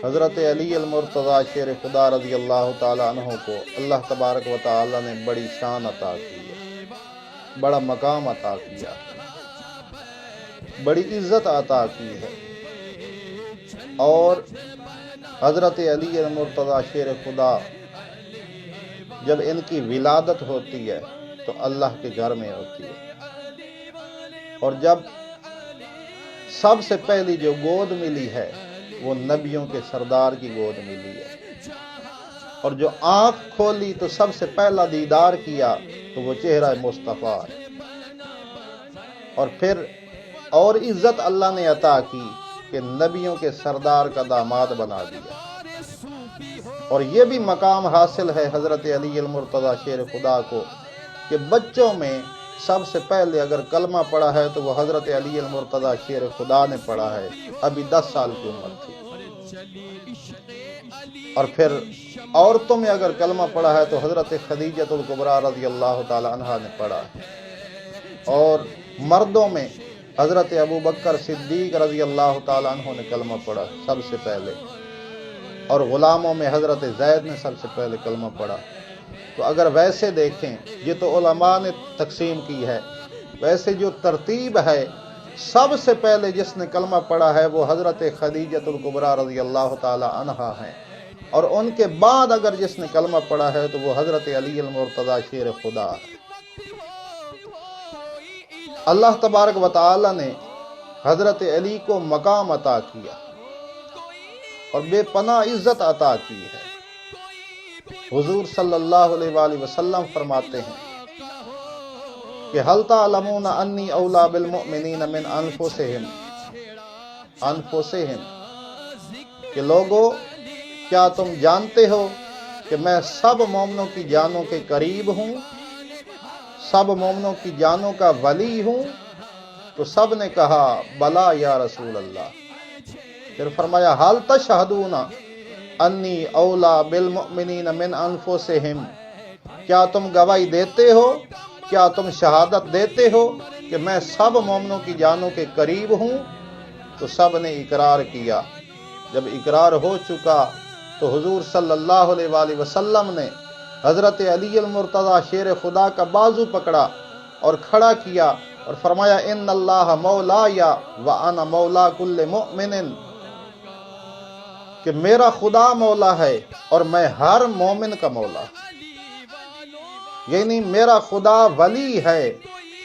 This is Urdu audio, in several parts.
حضرت علی المرتضیٰ شیر خدا رضی اللہ تعالیٰ عنہ کو اللہ تبارک و تعالیٰ نے بڑی شان عطا کی ہے، بڑا مقام عطا کیا ہے، بڑی عزت عطا کی ہے۔ اور حضرت علی المرتضیٰ شیر خدا جب ان کی ولادت ہوتی ہے تو اللہ کے گھر میں ہوتی ہے، اور جب سب سے پہلی جو گود ملی ہے وہ نبیوں کے سردار کی گود ملی ہے، اور جو آنکھ کھولی تو سب سے پہلا دیدار کیا تو وہ چہرہ مصطفیٰ ہے۔ اور پھر اور عزت اللہ نے عطا کی کہ نبیوں کے سردار کا داماد بنا دیا، اور یہ بھی مقام حاصل ہے حضرت علی المرتضیٰ شیر خدا کو کہ بچوں میں سب سے پہلے اگر کلمہ پڑھا ہے تو وہ حضرت علی المرتضیٰ شیر خدا نے پڑھا ہے، ابھی 10 سال کی عمر تھی۔ اور پھر عورتوں میں اگر کلمہ پڑھا ہے تو حضرت خدیجہ الکبریٰ رضی اللہ تعالی عنہا نے پڑھا ہے، اور مردوں میں حضرت ابوبکر صدیق رضی اللہ تعالی عنہ نے کلمہ پڑھا سب سے پہلے، اور غلاموں میں حضرت زید نے سب سے پہلے کلمہ پڑھا۔ تو اگر ویسے دیکھیں، یہ تو علماء نے تقسیم کی ہے، ویسے جو ترتیب ہے سب سے پہلے جس نے کلمہ پڑھا ہے وہ حضرت خدیجہ الکبریٰ رضی اللہ تعالی عنہا ہیں، اور ان کے بعد اگر جس نے کلمہ پڑھا ہے تو وہ حضرت علی المرتضیٰ شیر خدا ہے۔ اللہ تبارک و تعالی نے حضرت علی کو مقام عطا کیا اور بے پناہ عزت عطا کی ہے۔ حضور صلی اللہ علیہ وآلہ وسلم فرماتے ہیں کہ هل تعلمون انی اولی بالمؤمنین من انفسہم کہ لوگو کیا تم جانتے ہو کہ میں سب مومنوں کی جانوں کے قریب ہوں، سب مومنوں کی جانوں کا ولی ہوں؟ تو سب نے کہا بلا یا رسول اللہ۔ پھر فرمایا حل تشہدون انی اولی بالمؤمنین من انفسہم، کیا تم گواہی دیتے ہو، کیا تم شہادت دیتے ہو کہ میں سب مومنوں کی جانوں کے قریب ہوں؟ تو سب نے اقرار کیا۔ جب اقرار ہو چکا تو حضور صلی اللہ علیہ وآلہ وسلم نے حضرت علی المرتضیٰ شیر خدا کا بازو پکڑا اور کھڑا کیا اور فرمایا ان اللہ مولایا وانا مولا کل مؤمن، کہ میرا خدا مولا ہے اور میں ہر مومن کا مولا ہوں، یعنی میرا خدا ولی ہے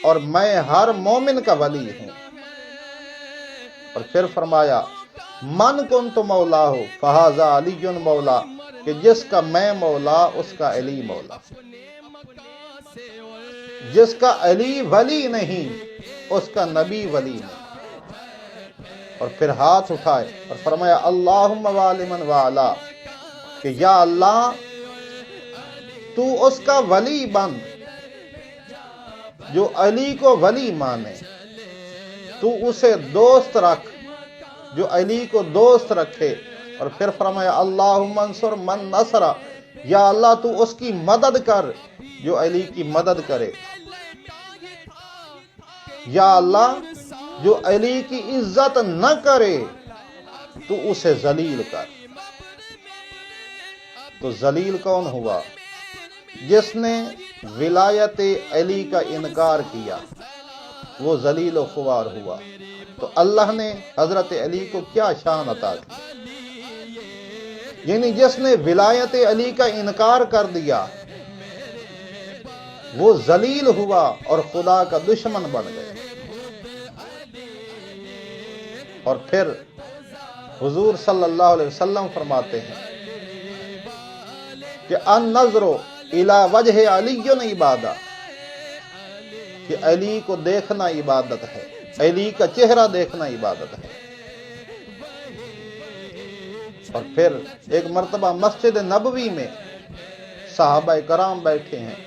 اور میں ہر مومن کا ولی ہوں۔ اور پھر فرمایا من کنت مولا ہو فہذا علی مولا، کہ جس کا میں مولا اس کا علی مولا، جس کا علی ولی نہیں اس کا نبی ولی نہیں۔ اور پھر ہاتھ اٹھائے اور فرمایا اللہم والی من والا، کہ یا اللہ تو اس کا ولی بن جو علی کو ولی مانے، تو اسے دوست رکھ جو علی کو دوست رکھے۔ اور پھر فرمایا اللہم انصر من نصر، یا اللہ تو اس کی مدد کر جو علی کی مدد کرے، یا اللہ جو علی کی عزت نہ کرے تو اسے ذلیل کر۔ تو ذلیل کون ہوا؟ جس نے ولایت علی کا انکار کیا وہ ذلیل و خوار ہوا۔ تو اللہ نے حضرت علی کو کیا شان عطا کی؟ یعنی جس نے ولایت علی کا انکار کر دیا وہ ذلیل ہوا اور خدا کا دشمن بن گیا۔ اور پھر حضور صلی اللہ علیہ وسلم فرماتے ہیں کہ النظر الی وجہ علی عبادہ، کہ علی کو دیکھنا عبادت ہے، علی کا چہرہ دیکھنا عبادت ہے۔ اور پھر ایک مرتبہ مسجد نبوی میں صحابہ کرام بیٹھے ہیں،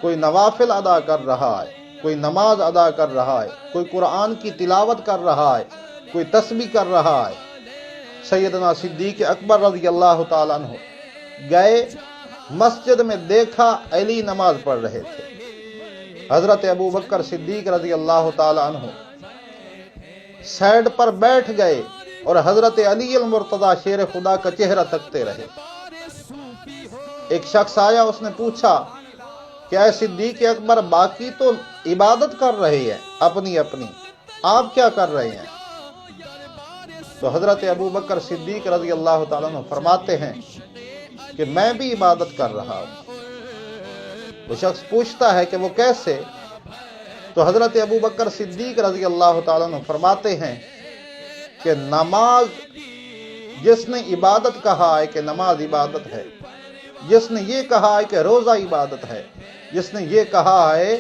کوئی نوافل ادا کر رہا ہے، کوئی نماز ادا کر رہا ہے، کوئی قرآن کی تلاوت کر رہا ہے، کوئی تسبیح کر رہا ہے۔ سیدنا صدیق اکبر رضی اللہ تعالیٰ عنہ گئے مسجد میں، دیکھا علی نماز پڑھ رہے تھے۔ حضرت ابوبکر صدیق رضی اللہ تعالیٰ عنہ سائڈ پر بیٹھ گئے اور حضرت علی المرتضی شیر خدا کا چہرہ تکتے رہے۔ ایک شخص آیا، اس نے پوچھا کہ اے صدیق اکبر، باقی تو عبادت کر رہے ہیں اپنی اپنی، آپ کیا کر رہے ہیں؟ تو حضرت ابو بکر صدیق رضی اللہ تعالیٰ عنہ فرماتے ہیں کہ میں بھی عبادت کر رہا ہوں۔ وہ شخص پوچھتا ہے کہ وہ کیسے؟ تو حضرت ابو بکر صدیق رضی اللہ تعالیٰ عنہ فرماتے ہیں کہ نماز، جس نے عبادت کہا ہے کہ نماز عبادت ہے، جس نے یہ کہا ہے کہ روزہ عبادت ہے، جس نے یہ کہا ہے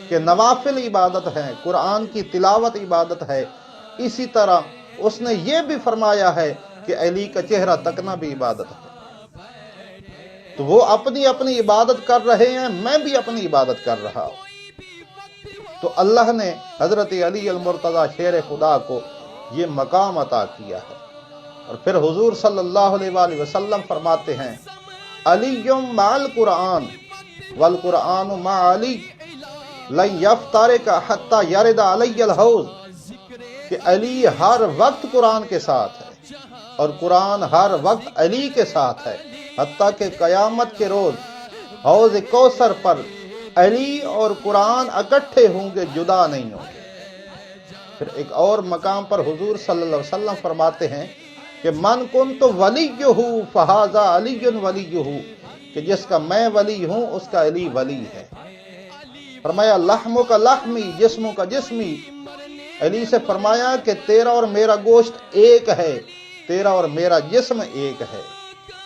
کہ نوافل عبادت ہے، قرآن کی تلاوت عبادت ہے، اسی طرح اس نے یہ بھی فرمایا ہے کہ علی کا چہرہ تکنا بھی عبادت ہے۔ تو وہ اپنی اپنی عبادت کر رہے ہیں، میں بھی اپنی عبادت کر رہا ہوں۔ تو اللہ نے حضرت علی المرتضی شیر خدا کو یہ مقام عطا کیا ہے۔ اور پھر حضور صلی اللہ علیہ وآلہ وسلم فرماتے ہیں علی مع القرآن والقرآن مع علی لن یفترق حتی یرد علی الحوض، کہ علی ہر وقت قرآن کے ساتھ ہے اور قرآن ہر وقت علی کے ساتھ ہے، حتیٰ کہ قیامت کے روز حوض کوثر پر علی اور قرآن اکٹھے ہوں گے، جدا نہیں ہوں گے۔ پھر ایک اور مقام پر حضور صلی اللہ علیہ وسلم فرماتے ہیں کہ من کنت ولیہ فہذا علی ولیہ، کہ جس کا میں ولی ہوں اس کا علی ولی ہے۔ فرمایا لحم کا لحمی جسم کا جسمی، علی سے فرمایا کہ تیرا اور میرا گوشت ایک ہے، تیرا اور میرا جسم ایک ہے۔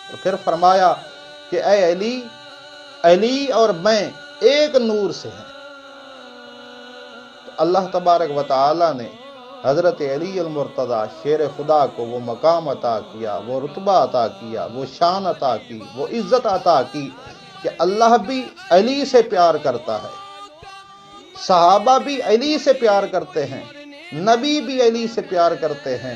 اور پھر فرمایا کہ اے علی، علی اور میں ایک نور سے ہیں۔ تو اللہ تبارک و تعالی نے حضرت علی المرتضی شیر خدا کو وہ مقام عطا کیا، وہ رتبہ عطا کیا، وہ شان عطا کی، وہ عزت عطا کی کہ اللہ بھی علی سے پیار کرتا ہے، صحابہ بھی علی سے پیار کرتے ہیں، نبی بھی علی سے پیار کرتے ہیں،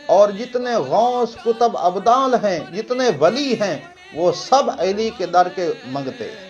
اور جتنے غوث قطب ابدال ہیں، جتنے ولی ہیں، وہ سب علی کے در کے منگتے ہیں۔